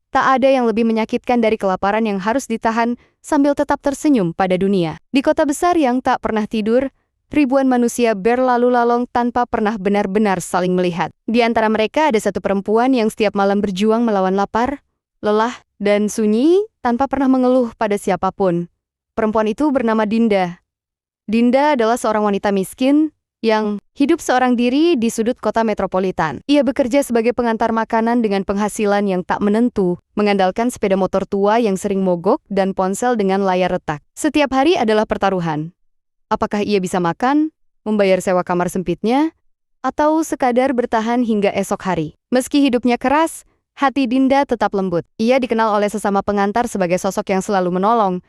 Tak ada yang lebih menyakitkan dari kelaparan yang harus ditahan sambil tetap tersenyum pada dunia. Di kota besar yang tak pernah tidur, ribuan manusia berlalu lalang tanpa pernah benar-benar saling melihat. Di antara mereka ada satu perempuan yang setiap malam berjuang melawan lapar, lelah, dan sunyi tanpa pernah mengeluh pada siapapun. Perempuan itu bernama Dinda. Dinda adalah seorang wanita miskin yang hidup seorang diri di sudut kota metropolitan. Ia bekerja sebagai pengantar makanan dengan penghasilan yang tak menentu, mengandalkan sepeda motor tua yang sering mogok dan ponsel dengan layar retak. Setiap hari adalah pertaruhan. Apakah ia bisa makan, membayar sewa kamar sempitnya, atau sekadar bertahan hingga esok hari? Meski hidupnya keras, hati Dinda tetap lembut. Ia dikenal oleh sesama pengantar sebagai sosok yang selalu menolong,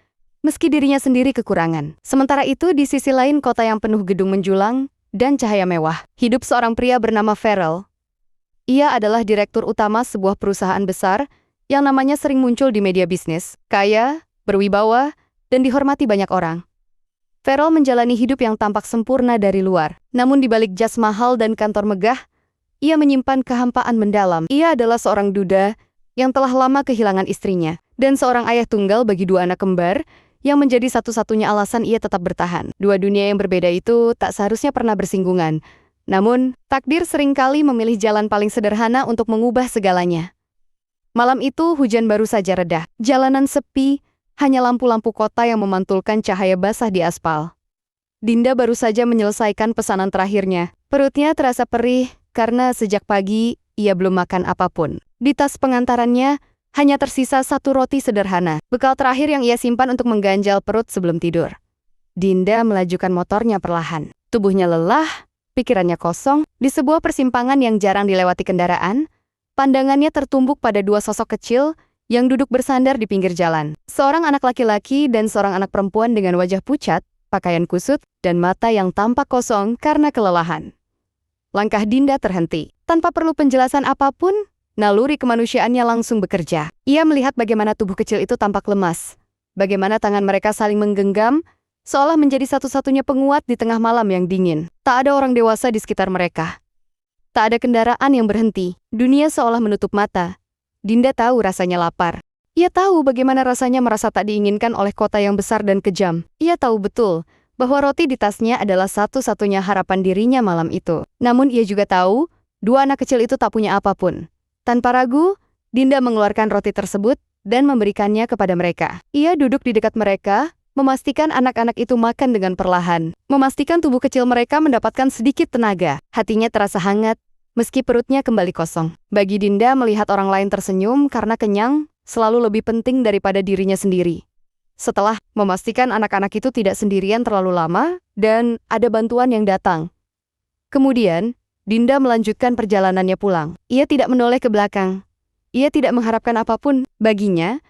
meski dirinya sendiri kekurangan. Sementara itu, di sisi lain kota yang penuh gedung menjulang dan cahaya mewah, hidup seorang pria bernama Farrell. Ia adalah direktur utama sebuah perusahaan besar yang namanya sering muncul di media bisnis, kaya, berwibawa, dan dihormati banyak orang. Farrell menjalani hidup yang tampak sempurna dari luar, namun di balik jas mahal dan kantor megah, ia menyimpan kehampaan mendalam. Ia adalah seorang duda yang telah lama kehilangan istrinya, dan seorang ayah tunggal bagi dua anak kembar yang menjadi satu-satunya alasan ia tetap bertahan. Dua dunia yang berbeda itu tak seharusnya pernah bersinggungan. Namun, takdir seringkali memilih jalan paling sederhana untuk mengubah segalanya. Malam itu hujan baru saja reda. Jalanan sepi, hanya lampu-lampu kota yang memantulkan cahaya basah di aspal. Dinda baru saja menyelesaikan pesanan terakhirnya. Perutnya terasa perih karena sejak pagi ia belum makan apapun. Di tas pengantarannya, hanya tersisa satu roti sederhana, bekal terakhir yang ia simpan untuk mengganjal perut sebelum tidur. Dinda melajukan motornya perlahan. Tubuhnya lelah, pikirannya kosong. Di sebuah persimpangan yang jarang dilewati kendaraan, pandangannya tertumbuk pada dua sosok kecil yang duduk bersandar di pinggir jalan. Seorang anak laki-laki dan seorang anak perempuan dengan wajah pucat, pakaian kusut, dan mata yang tampak kosong karena kelelahan. Langkah Dinda terhenti. Tanpa perlu penjelasan apapun, naluri kemanusiaannya langsung bekerja. Ia melihat bagaimana tubuh kecil itu tampak lemas. Bagaimana tangan mereka saling menggenggam, seolah menjadi satu-satunya penguat di tengah malam yang dingin. Tak ada orang dewasa di sekitar mereka. Tak ada kendaraan yang berhenti. Dunia seolah menutup mata. Dinda tahu rasanya lapar. Ia tahu bagaimana rasanya merasa tak diinginkan oleh kota yang besar dan kejam. Ia tahu betul bahwa roti di tasnya adalah satu-satunya harapan dirinya malam itu. Namun ia juga tahu, dua anak kecil itu tak punya apapun. Tanpa ragu, Dinda mengeluarkan roti tersebut dan memberikannya kepada mereka. Ia duduk di dekat mereka, memastikan anak-anak itu makan dengan perlahan. Memastikan tubuh kecil mereka mendapatkan sedikit tenaga. Hatinya terasa hangat, meski perutnya kembali kosong. Bagi Dinda, melihat orang lain tersenyum karena kenyang selalu lebih penting daripada dirinya sendiri. Setelah memastikan anak-anak itu tidak sendirian terlalu lama dan ada bantuan yang datang. Kemudian, Dinda melanjutkan perjalanannya pulang. Ia tidak menoleh ke belakang. Ia tidak mengharapkan apapun. Baginya,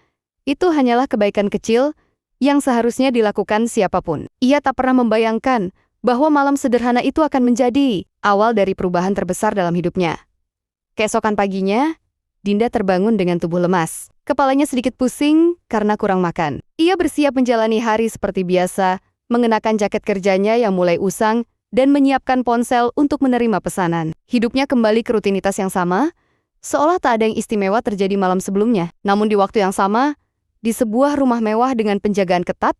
itu hanyalah kebaikan kecil yang seharusnya dilakukan siapapun. Ia tak pernah membayangkan bahwa malam sederhana itu akan menjadi awal dari perubahan terbesar dalam hidupnya. Keesokan paginya, Dinda terbangun dengan tubuh lemas. Kepalanya sedikit pusing karena kurang makan. Ia bersiap menjalani hari seperti biasa, mengenakan jaket kerjanya yang mulai usang, dan menyiapkan ponsel untuk menerima pesanan. Hidupnya kembali ke rutinitas yang sama, seolah tak ada yang istimewa terjadi malam sebelumnya. Namun di waktu yang sama, di sebuah rumah mewah dengan penjagaan ketat,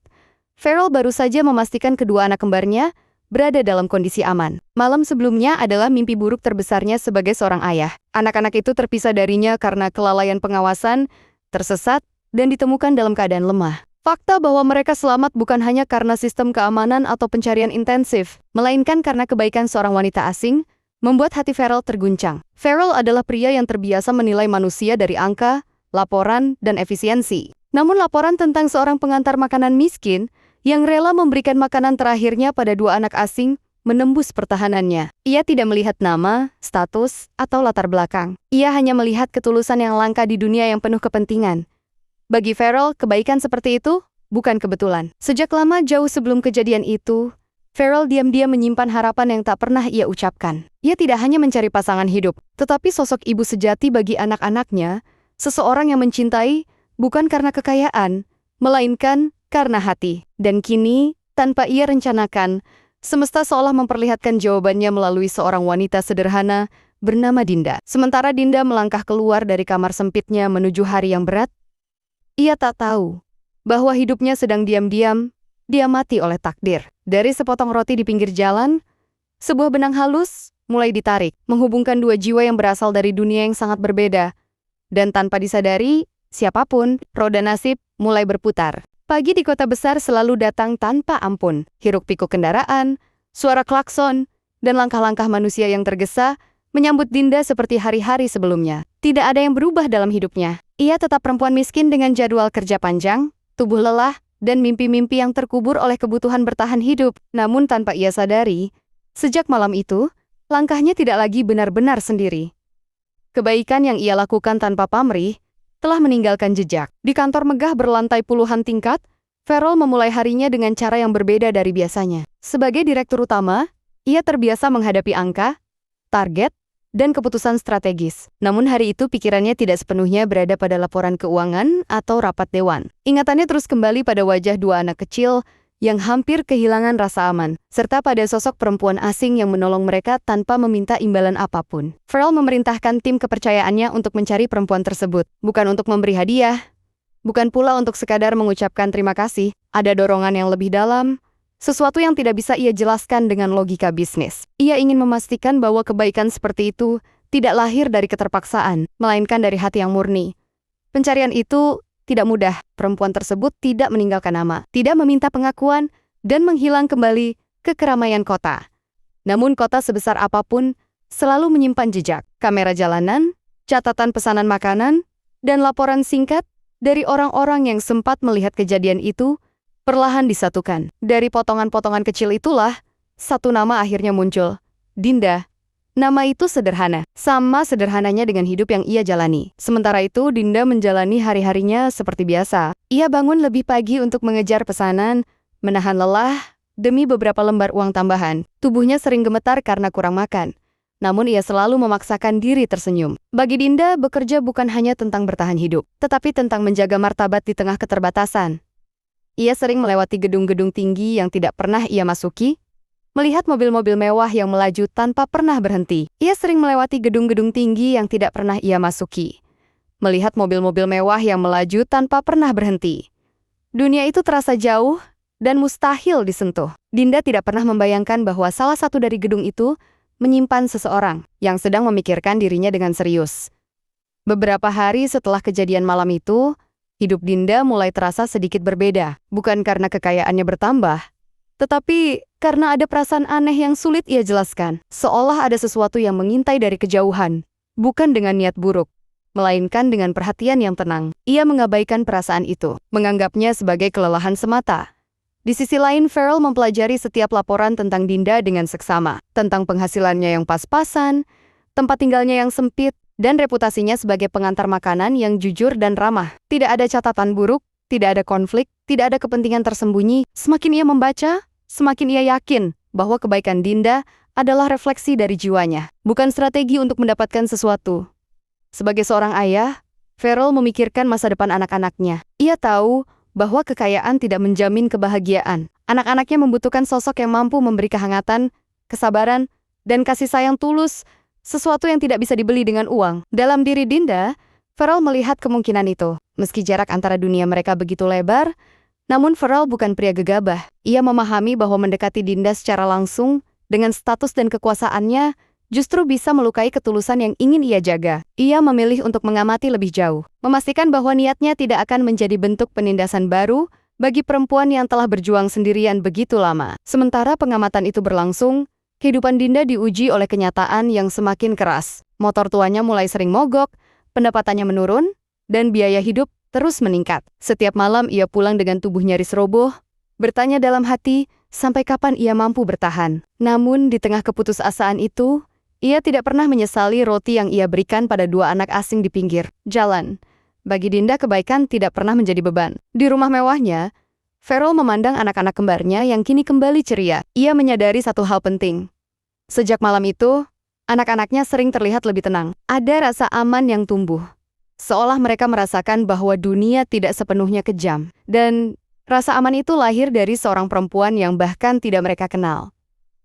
Farrell baru saja memastikan kedua anak kembarnya berada dalam kondisi aman. Malam sebelumnya adalah mimpi buruk terbesarnya sebagai seorang ayah. Anak-anak itu terpisah darinya karena kelalaian pengawasan, tersesat, dan ditemukan dalam keadaan lemah. Fakta bahwa mereka selamat bukan hanya karena sistem keamanan atau pencarian intensif, melainkan karena kebaikan seorang wanita asing, membuat hati Farrell terguncang. Farrell adalah pria yang terbiasa menilai manusia dari angka, laporan, dan efisiensi. Namun laporan tentang seorang pengantar makanan miskin yang rela memberikan makanan terakhirnya pada dua anak asing menembus pertahanannya. Ia tidak melihat nama, status, atau latar belakang. Ia hanya melihat ketulusan yang langka di dunia yang penuh kepentingan. Bagi Farrell, kebaikan seperti itu bukan kebetulan. Sejak lama jauh sebelum kejadian itu, Farrell diam-diam menyimpan harapan yang tak pernah ia ucapkan. Ia tidak hanya mencari pasangan hidup, tetapi sosok ibu sejati bagi anak-anaknya, seseorang yang mencintai bukan karena kekayaan, melainkan karena hati. Dan kini, tanpa ia rencanakan, semesta seolah memperlihatkan jawabannya melalui seorang wanita sederhana bernama Dinda. Sementara Dinda melangkah keluar dari kamar sempitnya menuju hari yang berat, ia tak tahu bahwa hidupnya sedang diam-diam diamati oleh takdir. Dari sepotong roti di pinggir jalan, sebuah benang halus mulai ditarik, menghubungkan dua jiwa yang berasal dari dunia yang sangat berbeda. Dan tanpa disadari, siapapun, roda nasib mulai berputar. Pagi di kota besar selalu datang tanpa ampun. Hiruk-pikuk kendaraan, suara klakson, dan langkah-langkah manusia yang tergesa menyambut Dinda seperti hari-hari sebelumnya. Tidak ada yang berubah dalam hidupnya. Ia tetap perempuan miskin dengan jadwal kerja panjang, tubuh lelah, dan mimpi-mimpi yang terkubur oleh kebutuhan bertahan hidup. Namun tanpa ia sadari, sejak malam itu, langkahnya tidak lagi benar-benar sendiri. Kebaikan yang ia lakukan tanpa pamrih telah meninggalkan jejak. Di kantor megah berlantai puluhan tingkat, Farrell memulai harinya dengan cara yang berbeda dari biasanya. Sebagai direktur utama, ia terbiasa menghadapi angka, target, dan keputusan strategis. Namun hari itu pikirannya tidak sepenuhnya berada pada laporan keuangan atau rapat dewan. Ingatannya terus kembali pada wajah dua anak kecil yang hampir kehilangan rasa aman, serta pada sosok perempuan asing yang menolong mereka tanpa meminta imbalan apapun. Farrell memerintahkan tim kepercayaannya untuk mencari perempuan tersebut, bukan untuk memberi hadiah, bukan pula untuk sekadar mengucapkan terima kasih. Ada dorongan yang lebih dalam, sesuatu yang tidak bisa ia jelaskan dengan logika bisnis. Ia ingin memastikan bahwa kebaikan seperti itu tidak lahir dari keterpaksaan, melainkan dari hati yang murni. Pencarian itu tidak mudah. Perempuan tersebut tidak meninggalkan nama, tidak meminta pengakuan, dan menghilang kembali ke keramaian kota. Namun kota sebesar apapun selalu menyimpan jejak, kamera jalanan, catatan pesanan makanan, dan laporan singkat dari orang-orang yang sempat melihat kejadian itu perlahan disatukan. Dari potongan-potongan kecil itulah, satu nama akhirnya muncul. Dinda. Nama itu sederhana, sama sederhananya dengan hidup yang ia jalani. Sementara itu, Dinda menjalani hari-harinya seperti biasa. Ia bangun lebih pagi untuk mengejar pesanan, menahan lelah, demi beberapa lembar uang tambahan. Tubuhnya sering gemetar karena kurang makan. Namun ia selalu memaksakan diri tersenyum. Bagi Dinda, bekerja bukan hanya tentang bertahan hidup, tetapi tentang menjaga martabat di tengah keterbatasan. Ia sering melewati gedung-gedung tinggi yang tidak pernah ia masuki, melihat mobil-mobil mewah yang melaju tanpa pernah berhenti. Ia sering melewati gedung-gedung tinggi yang tidak pernah ia masuki, melihat mobil-mobil mewah yang melaju tanpa pernah berhenti. Dunia itu terasa jauh dan mustahil disentuh. Dinda tidak pernah membayangkan bahwa salah satu dari gedung itu menyimpan seseorang yang sedang memikirkan dirinya dengan serius. Beberapa hari setelah kejadian malam itu, hidup Dinda mulai terasa sedikit berbeda, bukan karena kekayaannya bertambah, tetapi karena ada perasaan aneh yang sulit ia jelaskan, seolah ada sesuatu yang mengintai dari kejauhan, bukan dengan niat buruk, melainkan dengan perhatian yang tenang. Ia mengabaikan perasaan itu, menganggapnya sebagai kelelahan semata. Di sisi lain, Farrell mempelajari setiap laporan tentang Dinda dengan seksama, tentang penghasilannya yang pas-pasan, tempat tinggalnya yang sempit, dan reputasinya sebagai pengantar makanan yang jujur dan ramah. Tidak ada catatan buruk, tidak ada konflik, tidak ada kepentingan tersembunyi. Semakin ia membaca, semakin ia yakin bahwa kebaikan Dinda adalah refleksi dari jiwanya, bukan strategi untuk mendapatkan sesuatu. Sebagai seorang ayah, Farrell memikirkan masa depan anak-anaknya. Ia tahu bahwa kekayaan tidak menjamin kebahagiaan. Anak-anaknya membutuhkan sosok yang mampu memberi kehangatan, kesabaran, dan kasih sayang tulus, sesuatu yang tidak bisa dibeli dengan uang. Dalam diri Dinda, Farrell melihat kemungkinan itu. Meski jarak antara dunia mereka begitu lebar, namun Farrell bukan pria gegabah. Ia memahami bahwa mendekati Dinda secara langsung, dengan status dan kekuasaannya, justru bisa melukai ketulusan yang ingin ia jaga. Ia memilih untuk mengamati lebih jauh, memastikan bahwa niatnya tidak akan menjadi bentuk penindasan baru bagi perempuan yang telah berjuang sendirian begitu lama. Sementara pengamatan itu berlangsung, kehidupan Dinda diuji oleh kenyataan yang semakin keras. Motor tuanya mulai sering mogok, pendapatannya menurun, dan biaya hidup terus meningkat. Setiap malam ia pulang dengan tubuh nyaris roboh, bertanya dalam hati, sampai kapan ia mampu bertahan. Namun di tengah keputusasaan itu, ia tidak pernah menyesali roti yang ia berikan pada dua anak asing di pinggir jalan. Bagi Dinda, kebaikan tidak pernah menjadi beban. Di rumah mewahnya, Farrell memandang anak-anak kembarnya yang kini kembali ceria. Ia menyadari satu hal penting. Sejak malam itu, anak-anaknya sering terlihat lebih tenang. Ada rasa aman yang tumbuh, seolah mereka merasakan bahwa dunia tidak sepenuhnya kejam. Dan rasa aman itu lahir dari seorang perempuan yang bahkan tidak mereka kenal.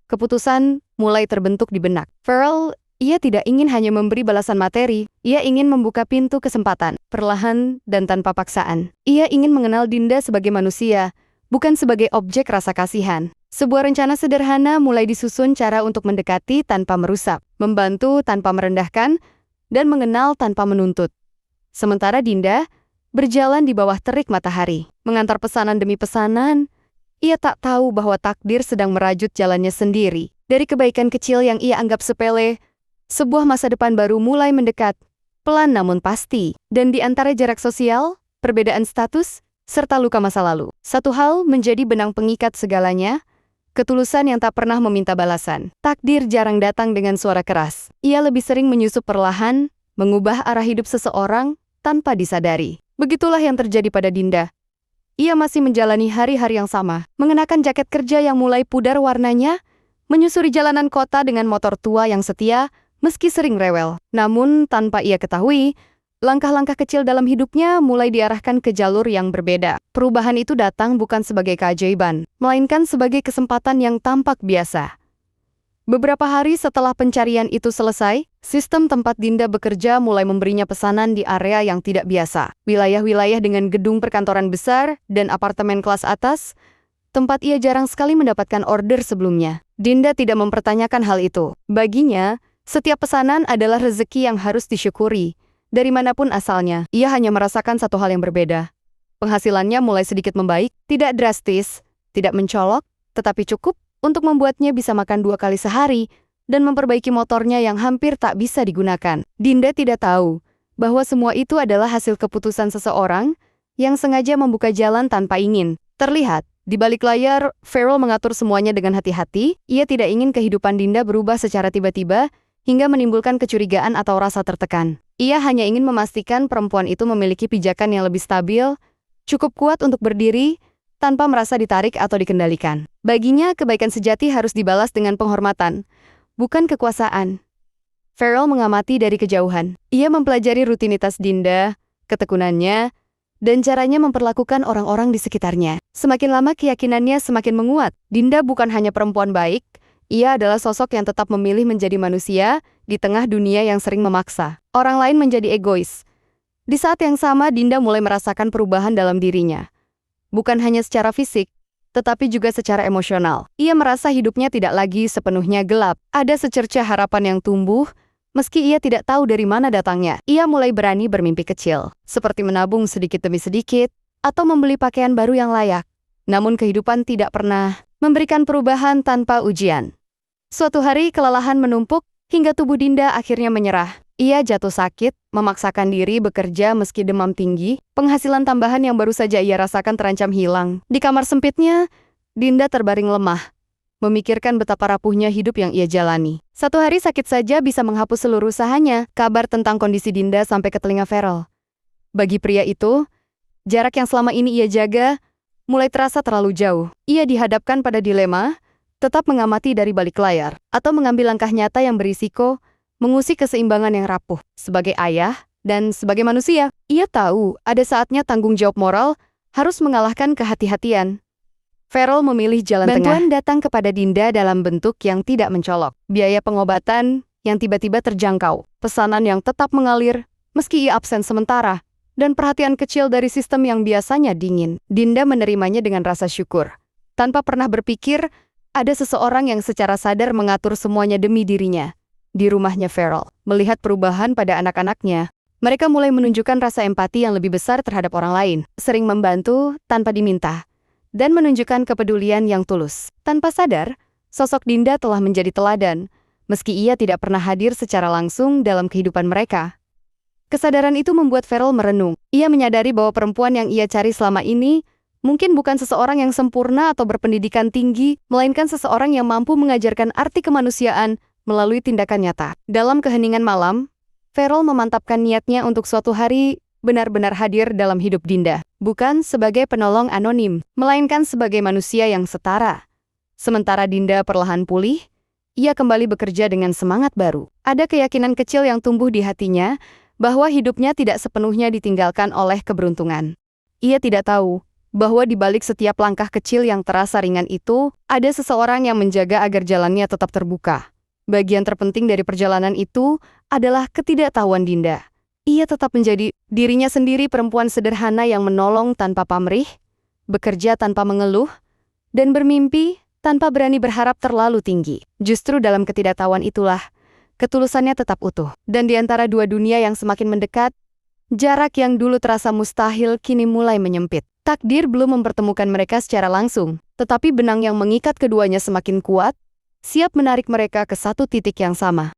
Keputusan mulai terbentuk di benak. Farrell Ia tidak ingin hanya memberi balasan materi, ia ingin membuka pintu kesempatan, perlahan dan tanpa paksaan. Ia ingin mengenal Dinda sebagai manusia, bukan sebagai objek rasa kasihan. Sebuah rencana sederhana mulai disusun, cara untuk mendekati tanpa merusak, membantu tanpa merendahkan, dan mengenal tanpa menuntut. Sementara Dinda berjalan di bawah terik matahari, mengantar pesanan demi pesanan. Ia tak tahu bahwa takdir sedang merajut jalannya sendiri. Dari kebaikan kecil yang ia anggap sepele, sebuah masa depan baru mulai mendekat, pelan namun pasti. Dan di antara jarak sosial, perbedaan status, serta luka masa lalu, satu hal menjadi benang pengikat segalanya, ketulusan yang tak pernah meminta balasan. Takdir jarang datang dengan suara keras. Ia lebih sering menyusup perlahan, mengubah arah hidup seseorang tanpa disadari. Begitulah yang terjadi pada Dinda. Ia masih menjalani hari-hari yang sama, mengenakan jaket kerja yang mulai pudar warnanya, menyusuri jalanan kota dengan motor tua yang setia, meski sering rewel. Namun, tanpa ia ketahui, langkah-langkah kecil dalam hidupnya mulai diarahkan ke jalur yang berbeda. Perubahan itu datang bukan sebagai keajaiban, melainkan sebagai kesempatan yang tampak biasa. Beberapa hari setelah pencarian itu selesai, sistem tempat Dinda bekerja mulai memberinya pesanan di area yang tidak biasa. Wilayah-wilayah dengan gedung perkantoran besar dan apartemen kelas atas, tempat ia jarang sekali mendapatkan order sebelumnya. Dinda tidak mempertanyakan hal itu. Baginya, setiap pesanan adalah rezeki yang harus disyukuri. Dari manapun asalnya, ia hanya merasakan satu hal yang berbeda. Penghasilannya mulai sedikit membaik, tidak drastis, tidak mencolok, tetapi cukup untuk membuatnya bisa makan 2 kali sehari dan memperbaiki motornya yang hampir tak bisa digunakan. Dinda tidak tahu bahwa semua itu adalah hasil keputusan seseorang yang sengaja membuka jalan tanpa ingin. Terlihat, di balik layar, Farrell mengatur semuanya dengan hati-hati. Ia tidak ingin kehidupan Dinda berubah secara tiba-tiba, hingga menimbulkan kecurigaan atau rasa tertekan. Ia hanya ingin memastikan perempuan itu memiliki pijakan yang lebih stabil, cukup kuat untuk berdiri, tanpa merasa ditarik atau dikendalikan. Baginya, kebaikan sejati harus dibalas dengan penghormatan, bukan kekuasaan. Farrell mengamati dari kejauhan. Ia mempelajari rutinitas Dinda, ketekunannya, dan caranya memperlakukan orang-orang di sekitarnya. Semakin lama keyakinannya semakin menguat. Dinda bukan hanya perempuan baik, ia adalah sosok yang tetap memilih menjadi manusia di tengah dunia yang sering memaksa orang lain menjadi egois. Di saat yang sama, Dinda mulai merasakan perubahan dalam dirinya. Bukan hanya secara fisik, tetapi juga secara emosional. Ia merasa hidupnya tidak lagi sepenuhnya gelap. Ada secercah harapan yang tumbuh, meski ia tidak tahu dari mana datangnya. Ia mulai berani bermimpi kecil, seperti menabung sedikit demi sedikit, atau membeli pakaian baru yang layak. Namun kehidupan tidak pernah memberikan perubahan tanpa ujian. Suatu hari kelelahan menumpuk, hingga tubuh Dinda akhirnya menyerah. Ia jatuh sakit, memaksakan diri bekerja meski demam tinggi. Penghasilan tambahan yang baru saja ia rasakan terancam hilang. Di kamar sempitnya, Dinda terbaring lemah, memikirkan betapa rapuhnya hidup yang ia jalani. Satu hari sakit saja bisa menghapus seluruh usahanya. Kabar tentang kondisi Dinda sampai ke telinga Farrell. Bagi pria itu, jarak yang selama ini ia jaga mulai terasa terlalu jauh. Ia dihadapkan pada dilema, tetap mengamati dari balik layar, atau mengambil langkah nyata yang berisiko, mengusik keseimbangan yang rapuh. Sebagai ayah, dan sebagai manusia, ia tahu ada saatnya tanggung jawab moral harus mengalahkan kehati-hatian. Farrell memilih jalan tengah. Bantuan datang kepada Dinda dalam bentuk yang tidak mencolok. Biaya pengobatan yang tiba-tiba terjangkau. Pesanan yang tetap mengalir, meski ia absen sementara. Dan perhatian kecil dari sistem yang biasanya dingin. Dinda menerimanya dengan rasa syukur. Tanpa pernah berpikir, ada seseorang yang secara sadar mengatur semuanya demi dirinya. Di rumahnya Farrell, melihat perubahan pada anak-anaknya, mereka mulai menunjukkan rasa empati yang lebih besar terhadap orang lain, sering membantu tanpa diminta, dan menunjukkan kepedulian yang tulus. Tanpa sadar, sosok Dinda telah menjadi teladan, meski ia tidak pernah hadir secara langsung dalam kehidupan mereka. Kesadaran itu membuat Farrell merenung. Ia menyadari bahwa perempuan yang ia cari selama ini mungkin bukan seseorang yang sempurna atau berpendidikan tinggi, melainkan seseorang yang mampu mengajarkan arti kemanusiaan melalui tindakan nyata. Dalam keheningan malam, Farrell memantapkan niatnya untuk suatu hari benar-benar hadir dalam hidup Dinda. Bukan sebagai penolong anonim, melainkan sebagai manusia yang setara. Sementara Dinda perlahan pulih, ia kembali bekerja dengan semangat baru. Ada keyakinan kecil yang tumbuh di hatinya bahwa hidupnya tidak sepenuhnya ditinggalkan oleh keberuntungan. Ia tidak tahu bahwa di balik setiap langkah kecil yang terasa ringan itu, ada seseorang yang menjaga agar jalannya tetap terbuka. Bagian terpenting dari perjalanan itu adalah ketidaktahuan Dinda. Ia tetap menjadi dirinya sendiri, perempuan sederhana yang menolong tanpa pamrih, bekerja tanpa mengeluh, dan bermimpi tanpa berani berharap terlalu tinggi. Justru dalam ketidaktahuan itulah ketulusannya tetap utuh. Dan di antara dua dunia yang semakin mendekat, jarak yang dulu terasa mustahil kini mulai menyempit. Takdir belum mempertemukan mereka secara langsung, tetapi benang yang mengikat keduanya semakin kuat, siap menarik mereka ke satu titik yang sama.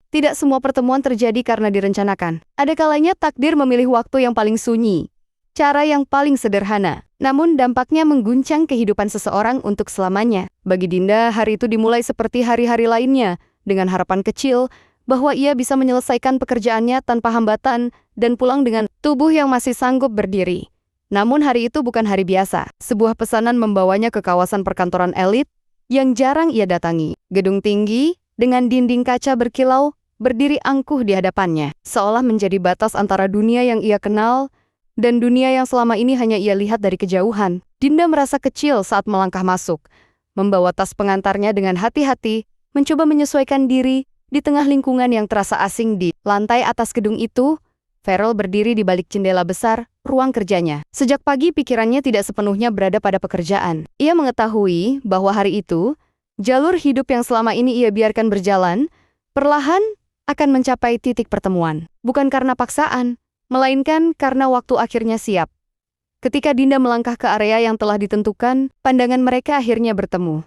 Tidak semua pertemuan terjadi karena direncanakan. Ada kalanya takdir memilih waktu yang paling sunyi, cara yang paling sederhana, namun dampaknya mengguncang kehidupan seseorang untuk selamanya. Bagi Dinda, hari itu dimulai seperti hari-hari lainnya, dengan harapan kecil bahwa ia bisa menyelesaikan pekerjaannya tanpa hambatan dan pulang dengan tubuh yang masih sanggup berdiri. Namun hari itu bukan hari biasa. Sebuah pesanan membawanya ke kawasan perkantoran elit yang jarang ia datangi. Gedung tinggi dengan dinding kaca berkilau berdiri angkuh di hadapannya, seolah menjadi batas antara dunia yang ia kenal dan dunia yang selama ini hanya ia lihat dari kejauhan. Dinda merasa kecil saat melangkah masuk, membawa tas pengantarnya dengan hati-hati, mencoba menyesuaikan diri di tengah lingkungan yang terasa asing. Di lantai atas gedung itu, Farrell berdiri di balik jendela besar, ruang kerjanya. Sejak pagi pikirannya tidak sepenuhnya berada pada pekerjaan. Ia mengetahui bahwa hari itu, jalur hidup yang selama ini ia biarkan berjalan, perlahan akan mencapai titik pertemuan. Bukan karena paksaan, melainkan karena waktu akhirnya siap. Ketika Dinda melangkah ke area yang telah ditentukan, pandangan mereka akhirnya bertemu.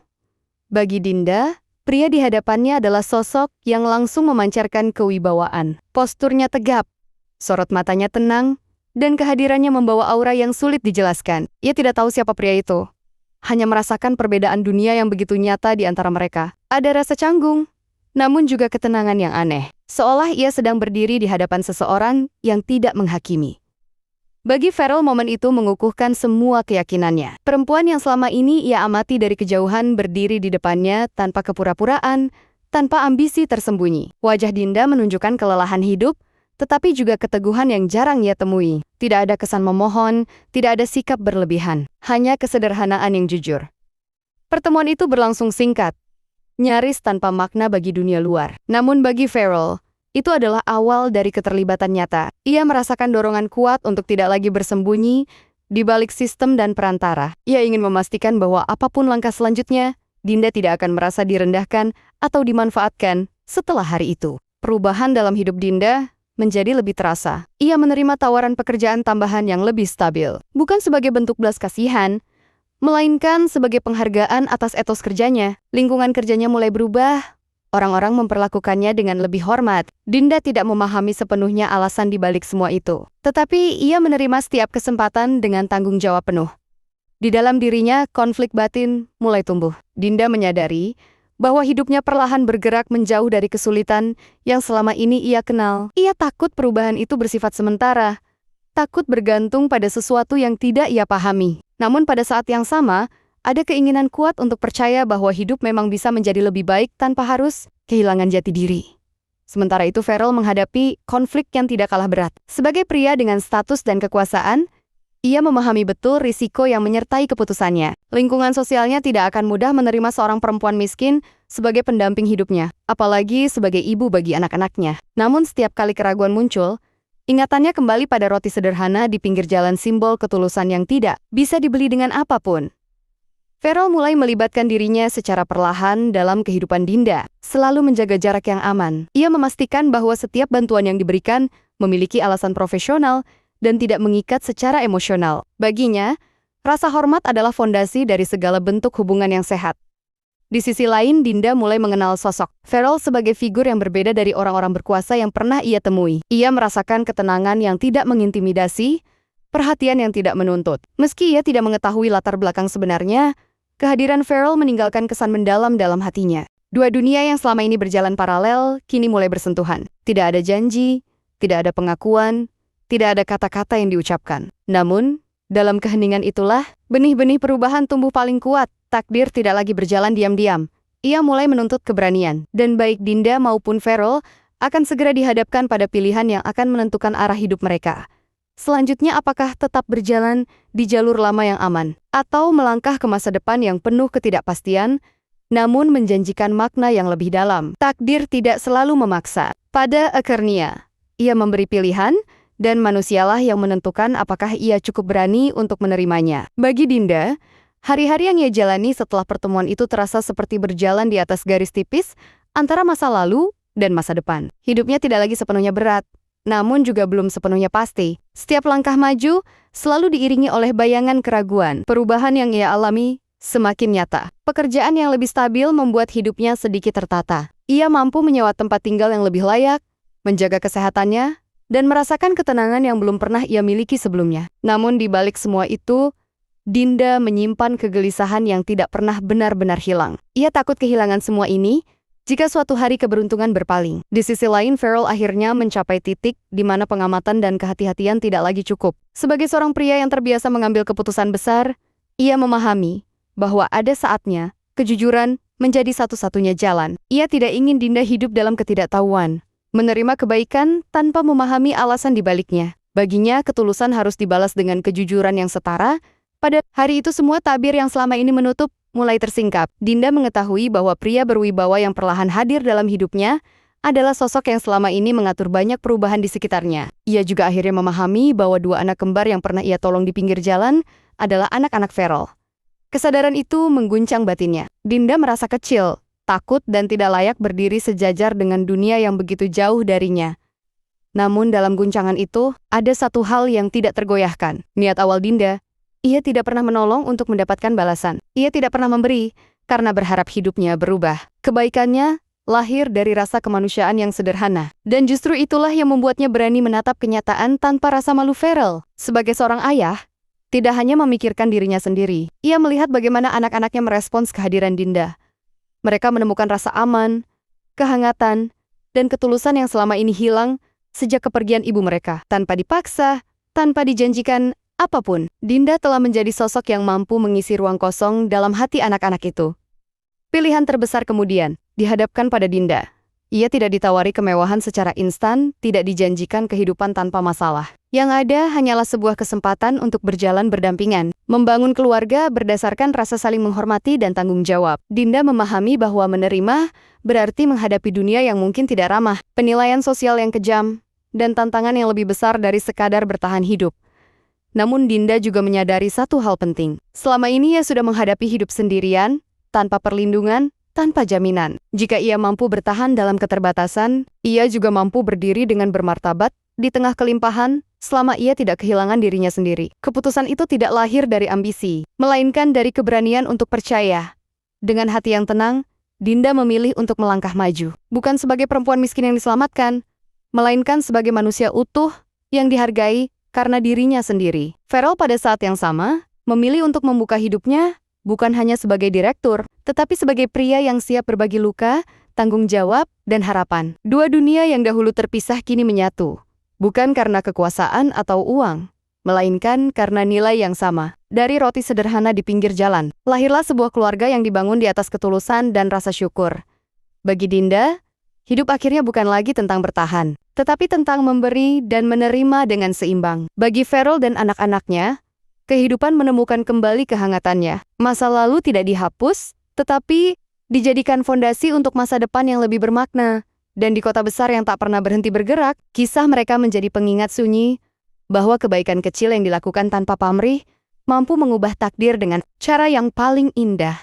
Bagi Dinda, pria di hadapannya adalah sosok yang langsung memancarkan kewibawaan. Posturnya tegap, sorot matanya tenang, dan kehadirannya membawa aura yang sulit dijelaskan. Ia tidak tahu siapa pria itu, hanya merasakan perbedaan dunia yang begitu nyata di antara mereka. Ada rasa canggung, namun juga ketenangan yang aneh, seolah ia sedang berdiri di hadapan seseorang yang tidak menghakimi. Bagi Farrell, momen itu mengukuhkan semua keyakinannya. Perempuan yang selama ini ia amati dari kejauhan berdiri di depannya tanpa kepura-puraan, tanpa ambisi tersembunyi. Wajah Dinda menunjukkan kelelahan hidup, tetapi juga keteguhan yang jarang ia temui. Tidak ada kesan memohon, tidak ada sikap berlebihan, hanya kesederhanaan yang jujur. Pertemuan itu berlangsung singkat, nyaris tanpa makna bagi dunia luar. Namun bagi Farrell, itu adalah awal dari keterlibatan nyata. Ia merasakan dorongan kuat untuk tidak lagi bersembunyi di balik sistem dan perantara. Ia ingin memastikan bahwa apapun langkah selanjutnya, Dinda tidak akan merasa direndahkan atau dimanfaatkan setelah hari itu. Perubahan dalam hidup Dinda menjadi lebih terasa. Ia menerima tawaran pekerjaan tambahan yang lebih stabil, bukan sebagai bentuk belas kasihan, melainkan sebagai penghargaan atas etos kerjanya. Lingkungan kerjanya mulai berubah, orang-orang memperlakukannya dengan lebih hormat. Dinda tidak memahami sepenuhnya alasan di balik semua itu, tetapi ia menerima setiap kesempatan dengan tanggung jawab penuh. Di dalam dirinya, konflik batin mulai tumbuh. Dinda menyadari bahwa hidupnya perlahan bergerak menjauh dari kesulitan yang selama ini ia kenal. Ia takut perubahan itu bersifat sementara, takut bergantung pada sesuatu yang tidak ia pahami. Namun pada saat yang sama, ada keinginan kuat untuk percaya bahwa hidup memang bisa menjadi lebih baik tanpa harus kehilangan jati diri. Sementara itu Farrell menghadapi konflik yang tidak kalah berat. Sebagai pria dengan status dan kekuasaan, ia memahami betul risiko yang menyertai keputusannya. Lingkungan sosialnya tidak akan mudah menerima seorang perempuan miskin sebagai pendamping hidupnya, apalagi sebagai ibu bagi anak-anaknya. Namun setiap kali keraguan muncul, ingatannya kembali pada roti sederhana di pinggir jalan, simbol ketulusan yang tidak bisa dibeli dengan apapun. Farrell mulai melibatkan dirinya secara perlahan dalam kehidupan Dinda, selalu menjaga jarak yang aman. Ia memastikan bahwa setiap bantuan yang diberikan memiliki alasan profesional dan tidak mengikat secara emosional. Baginya, rasa hormat adalah fondasi dari segala bentuk hubungan yang sehat. Di sisi lain, Dinda mulai mengenal sosok Farrell sebagai figur yang berbeda dari orang-orang berkuasa yang pernah ia temui. Ia merasakan ketenangan yang tidak mengintimidasi, perhatian yang tidak menuntut. Meski ia tidak mengetahui latar belakang sebenarnya, kehadiran Farrell meninggalkan kesan mendalam dalam hatinya. Dua dunia yang selama ini berjalan paralel, kini mulai bersentuhan. Tidak ada janji, tidak ada pengakuan, tidak ada kata-kata yang diucapkan. Namun, dalam keheningan itulah, benih-benih perubahan tumbuh paling kuat. Takdir tidak lagi berjalan diam-diam. Ia mulai menuntut keberanian, dan baik Dinda maupun Farrell akan segera dihadapkan pada pilihan yang akan menentukan arah hidup mereka. Selanjutnya, apakah tetap berjalan di jalur lama yang aman, atau melangkah ke masa depan yang penuh ketidakpastian namun menjanjikan makna yang lebih dalam. Takdir tidak selalu memaksa. Pada akhirnya, ia memberi pilihan, dan manusialah yang menentukan apakah ia cukup berani untuk menerimanya. Bagi Dinda, hari-hari yang ia jalani setelah pertemuan itu terasa seperti berjalan di atas garis tipis antara masa lalu dan masa depan. Hidupnya tidak lagi sepenuhnya berat, namun juga belum sepenuhnya pasti. Setiap langkah maju selalu diiringi oleh bayangan keraguan. Perubahan yang ia alami semakin nyata. Pekerjaan yang lebih stabil membuat hidupnya sedikit tertata. Ia mampu menyewa tempat tinggal yang lebih layak, menjaga kesehatannya, dan merasakan ketenangan yang belum pernah ia miliki sebelumnya. Namun di balik semua itu, Dinda menyimpan kegelisahan yang tidak pernah benar-benar hilang. Ia takut kehilangan semua ini jika suatu hari keberuntungan berpaling. Di sisi lain, Farrell akhirnya mencapai titik di mana pengamatan dan kehati-hatian tidak lagi cukup. Sebagai seorang pria yang terbiasa mengambil keputusan besar, ia memahami bahwa ada saatnya kejujuran menjadi satu-satunya jalan. Ia tidak ingin Dinda hidup dalam ketidaktahuan, menerima kebaikan tanpa memahami alasan di baliknya. Baginya, ketulusan harus dibalas dengan kejujuran yang setara. Pada hari itu semua tabir yang selama ini menutup mulai tersingkap. Dinda mengetahui bahwa pria berwibawa yang perlahan hadir dalam hidupnya adalah sosok yang selama ini mengatur banyak perubahan di sekitarnya. Ia juga akhirnya memahami bahwa dua anak kembar yang pernah ia tolong di pinggir jalan adalah anak-anak Farrell. Kesadaran itu mengguncang batinnya. Dinda merasa kecil, takut dan tidak layak berdiri sejajar dengan dunia yang begitu jauh darinya. Namun dalam guncangan itu, ada satu hal yang tidak tergoyahkan. Niat awal Dinda, ia tidak pernah menolong untuk mendapatkan balasan. Ia tidak pernah memberi karena berharap hidupnya berubah. Kebaikannya lahir dari rasa kemanusiaan yang sederhana. Dan justru itulah yang membuatnya berani menatap kenyataan tanpa rasa malu. Farrell, sebagai seorang ayah, tidak hanya memikirkan dirinya sendiri. Ia melihat bagaimana anak-anaknya merespons kehadiran Dinda. Mereka menemukan rasa aman, kehangatan, dan ketulusan yang selama ini hilang sejak kepergian ibu mereka. Tanpa dipaksa, tanpa dijanjikan apapun, Dinda telah menjadi sosok yang mampu mengisi ruang kosong dalam hati anak-anak itu. Pilihan terbesar kemudian dihadapkan pada Dinda. Ia tidak ditawari kemewahan secara instan, tidak dijanjikan kehidupan tanpa masalah. Yang ada hanyalah sebuah kesempatan untuk berjalan berdampingan, membangun keluarga berdasarkan rasa saling menghormati dan tanggung jawab. Dinda memahami bahwa menerima berarti menghadapi dunia yang mungkin tidak ramah, penilaian sosial yang kejam, dan tantangan yang lebih besar dari sekadar bertahan hidup. Namun Dinda juga menyadari satu hal penting. Selama ini ia sudah menghadapi hidup sendirian, tanpa perlindungan, tanpa jaminan. Jika ia mampu bertahan dalam keterbatasan, ia juga mampu berdiri dengan bermartabat di tengah kelimpahan selama ia tidak kehilangan dirinya sendiri. Keputusan itu tidak lahir dari ambisi, melainkan dari keberanian untuk percaya. Dengan hati yang tenang, Dinda memilih untuk melangkah maju. Bukan sebagai perempuan miskin yang diselamatkan, melainkan sebagai manusia utuh yang dihargai karena dirinya sendiri. Farrell pada saat yang sama memilih untuk membuka hidupnya bukan hanya sebagai direktur, tetapi sebagai pria yang siap berbagi luka, tanggung jawab, dan harapan. Dua dunia yang dahulu terpisah kini menyatu, bukan karena kekuasaan atau uang, melainkan karena nilai yang sama. Dari roti sederhana di pinggir jalan, lahirlah sebuah keluarga yang dibangun di atas ketulusan dan rasa syukur. Bagi Dinda, hidup akhirnya bukan lagi tentang bertahan, tetapi tentang memberi dan menerima dengan seimbang. Bagi Farrell dan anak-anaknya, kehidupan menemukan kembali kehangatannya. Masa lalu tidak dihapus, tetapi dijadikan fondasi untuk masa depan yang lebih bermakna. Dan di kota besar yang tak pernah berhenti bergerak, kisah mereka menjadi pengingat sunyi bahwa kebaikan kecil yang dilakukan tanpa pamrih mampu mengubah takdir dengan cara yang paling indah.